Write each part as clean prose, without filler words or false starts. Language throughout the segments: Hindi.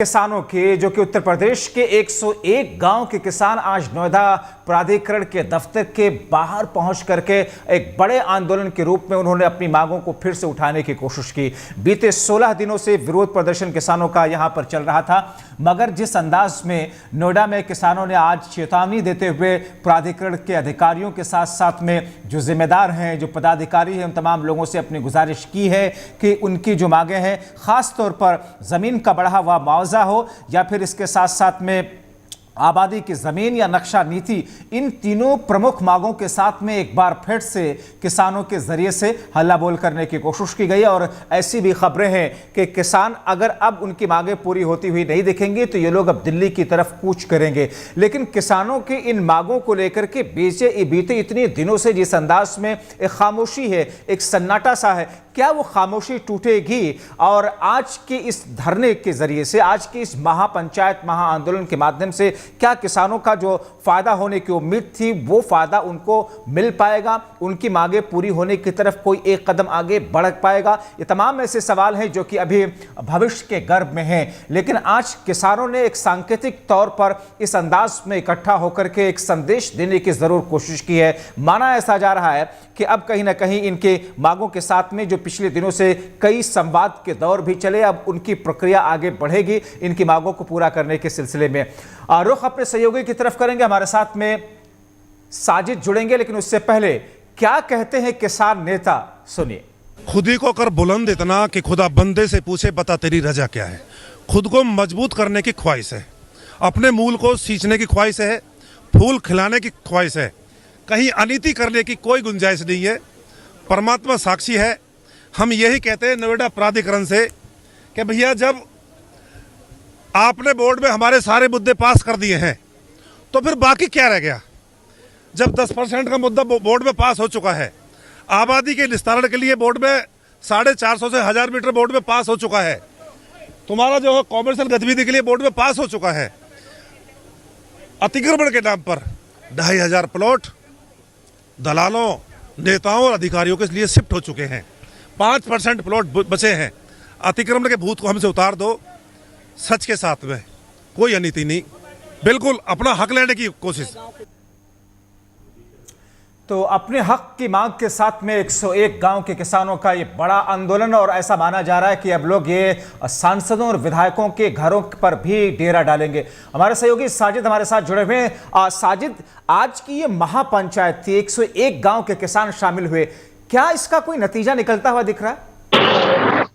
किसानों के जो कि उत्तर प्रदेश के 101 गांव के किसान आज नोएडा प्राधिकरण के दफ्तर के बाहर पहुंच करके एक बड़े आंदोलन के रूप में उन्होंने अपनी मांगों को फिर से उठाने की कोशिश की। बीते 16 दिनों से विरोध प्रदर्शन किसानों का यहां पर चल रहा था, मगर जिस अंदाज में नोएडा में किसानों ने आज चेतावनी देते हुए प्राधिकरण के अधिकारियों के साथ साथ में जो जिम्मेदार हैं, जो पदाधिकारी हैं, उन तमाम लोगों से अपनी गुजारिश की है कि उनकी जो मांगे हैं, खास तौर पर जमीन का बढ़ा हुआ मुआवजा हो या फिर इसके साथ साथ में आबादी की जमीन या नक्शा नीति, इन तीनों प्रमुख मांगों के साथ में एक बार फिर से किसानों के जरिए से हल्ला बोल करने की कोशिश की गई। और ऐसी भी खबरें हैं कि किसान अगर अब उनकी मांगें पूरी होती हुई नहीं दिखेंगी तो ये लोग अब दिल्ली की तरफ कूच करेंगे। लेकिन किसानों की इन मांगों को लेकर के बीते इतने दिनों से जिस अंदाज में एक खामोशी है, एक सन्नाटा सा है, क्या वो खामोशी टूटेगी? और आज के इस धरने के जरिए से, आज की इस महापंचायत महाआंदोलन के माध्यम से क्या किसानों का जो फायदा होने की उम्मीद थी वो फायदा उनको मिल पाएगा? उनकी मांगे पूरी होने की तरफ कोई एक कदम आगे बढ़ पाएगा? ये तमाम ऐसे सवाल हैं जो कि अभी भविष्य के गर्भ में हैं। लेकिन आज किसानों ने एक सांकेतिक तौर पर इस अंदाज में इकट्ठा होकर के एक संदेश देने की जरूर कोशिश की है। माना ऐसा जा रहा है कि अब कहीं ना कहीं इनके मांगों के साथ में जो पिछले दिनों से कई संवाद के दौर भी चले, अब उनकी प्रक्रिया आगे बढ़ेगी इनकी मांगों को पूरा करने के सिलसिले में। रुख अपने सहयोगी की तरफ करेंगे, हमारे साथ में साजिद जुड़ेंगे, लेकिन उससे पहले क्या कहते हैं किसान नेता, सुनिए। खुद ही को कर बुलंद इतना कि खुदा बंदे से पूछे बता तेरी रजा क्या है। खुद को मजबूत करने की ख्वाहिश है, अपने मूल को सींचने की ख्वाहिश है, फूल खिलाने की ख्वाहिश है, कहीं अनीति करने की कोई गुंजाइश नहीं है। परमात्मा साक्षी है। हम यही कहते हैं नोएडा प्राधिकरण से कि भैया जब आपने बोर्ड में हमारे सारे मुद्दे पास कर दिए हैं तो फिर बाकी क्या रह गया? जब 10% का मुद्दा बोर्ड में पास हो चुका है, आबादी के निस्तारण के लिए बोर्ड में 450 से 1000 मीटर बोर्ड में पास हो चुका है, तुम्हारा जो है कॉमर्शियल गतिविधि के लिए बोर्ड में पास हो चुका है, अतिक्रमण के नाम पर 2500 प्लॉट दलालों, नेताओं और अधिकारियों के लिए शिफ्ट हो चुके हैं, 5% प्लॉट बचे हैं। अतिक्रमण के भूत को हमसे उतार दो, सच के साथ में कोई अनीति नहीं, बिल्कुल अपना हक लेने की कोशिश। तो अपने हक की मांग के साथ में 101 गांव के किसानों का ये बड़ा आंदोलन, और ऐसा माना जा रहा है कि अब लोग ये सांसदों और विधायकों के घरों पर भी डेरा डालेंगे। हमारे सहयोगी साजिद हमारे साथ जुड़े हुए हैं। साजिद, आज की ये महापंचायत थी, 101 गांव के किसान शामिल हुए, क्या इसका कोई नतीजा निकलता हुआ दिख रहा है?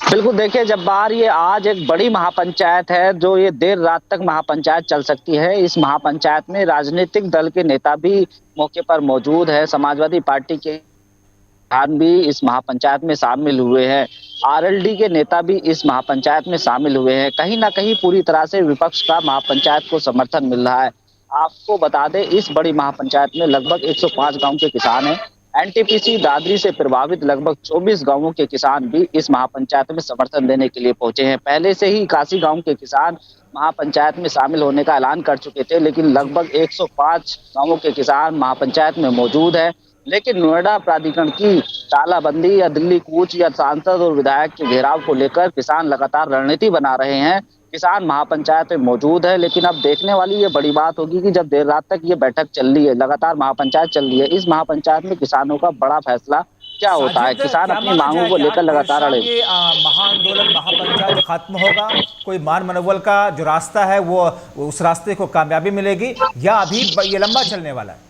बिल्कुल, देखिए, जब बार ये आज एक बड़ी महापंचायत है जो ये देर रात तक महापंचायत चल सकती है। इस महापंचायत में राजनीतिक दल के नेता भी मौके पर मौजूद है, समाजवादी पार्टी के प्रधान भी इस महापंचायत में शामिल हुए हैं, आरएलडी के नेता भी इस महापंचायत में शामिल हुए हैं। कहीं ना कहीं पूरी तरह से विपक्ष का महापंचायत को समर्थन मिल रहा है। आपको बता दें, इस बड़ी महापंचायत में लगभग 105 गाँव के किसान हैं। एनटीपीसी दादरी से प्रभावित लगभग 24 गांवों के किसान भी इस महापंचायत में समर्थन देने के लिए पहुंचे हैं। पहले से ही 81 गांव के किसान महापंचायत में शामिल होने का ऐलान कर चुके थे, लेकिन लगभग 105 गांवों के किसान महापंचायत में मौजूद है। लेकिन नोएडा प्राधिकरण की तालाबंदी या दिल्ली कूच या सांसद और विधायक के घेराव को लेकर किसान लगातार रणनीति बना रहे हैं। किसान महापंचायत में मौजूद है, लेकिन अब देखने वाली ये बड़ी बात होगी कि जब देर रात तक ये बैठक चल रही है, लगातार महापंचायत चल रही है, इस महापंचायत में किसानों का बड़ा फैसला क्या होता है। किसान अपनी मांगों को लेकर लगातार अड़े। महाआंदोलन, महापंचायत खत्म होगा, कोई मान मनोबल का जो रास्ता है वो उस रास्ते को कामयाबी मिलेगी, या अभी ये लंबा चलने वाला है?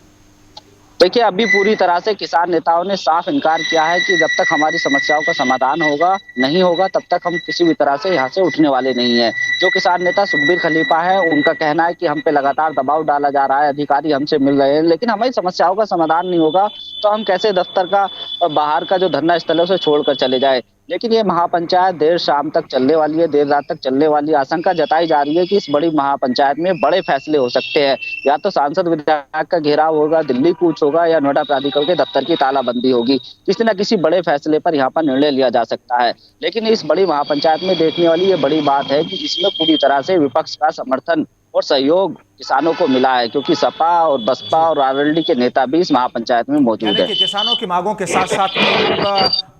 देखिए, अभी पूरी तरह से किसान नेताओं ने साफ इनकार किया है कि जब तक हमारी समस्याओं का समाधान नहीं होगा तब तक हम किसी भी तरह से यहाँ से उठने वाले नहीं है। जो किसान नेता सुब्बीर खलीफा है, उनका कहना है कि हम पे लगातार दबाव डाला जा रहा है, अधिकारी हमसे मिल रहे हैं, लेकिन हमारी समस्याओं का समाधान नहीं होगा तो हम कैसे दफ्तर का बाहर का जो धरना स्थल है उसे छोड़कर चले जाए। लेकिन ये महापंचायत देर शाम तक चलने वाली है, देर रात तक चलने वाली। आशंका जताई जा रही है कि इस बड़ी महापंचायत में बड़े फैसले हो सकते हैं, या तो सांसद विधायक का घेराव होगा, दिल्ली कूच होगा, या नोएडा प्राधिकरण के दफ्तर की तालाबंदी होगी। किसी न किसी बड़े फैसले पर यहाँ पर निर्णय लिया जा सकता है। लेकिन इस बड़ी महापंचायत में देखने वाली ये बड़ी बात है कि इसमें पूरी तरह से विपक्ष का समर्थन और सहयोग किसानों को मिला है, क्योंकि सपा और बसपा और आरएलडी के नेता भी इस महापंचायत में मौजूद है। किसानों की मांगों के साथ साथ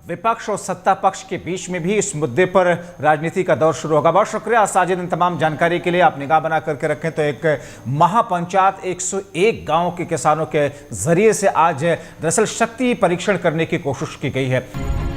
में विपक्ष और सत्ता पक्ष के बीच में भी इस मुद्दे पर राजनीति का दौर शुरू होगा। बहुत शुक्रिया साजिद, इन तमाम जानकारी के लिए। आप निगाह बना करके रखें तो एक महापंचायत 101 गांव के किसानों के जरिए से आज दरअसल शक्ति परीक्षण करने की कोशिश की गई है।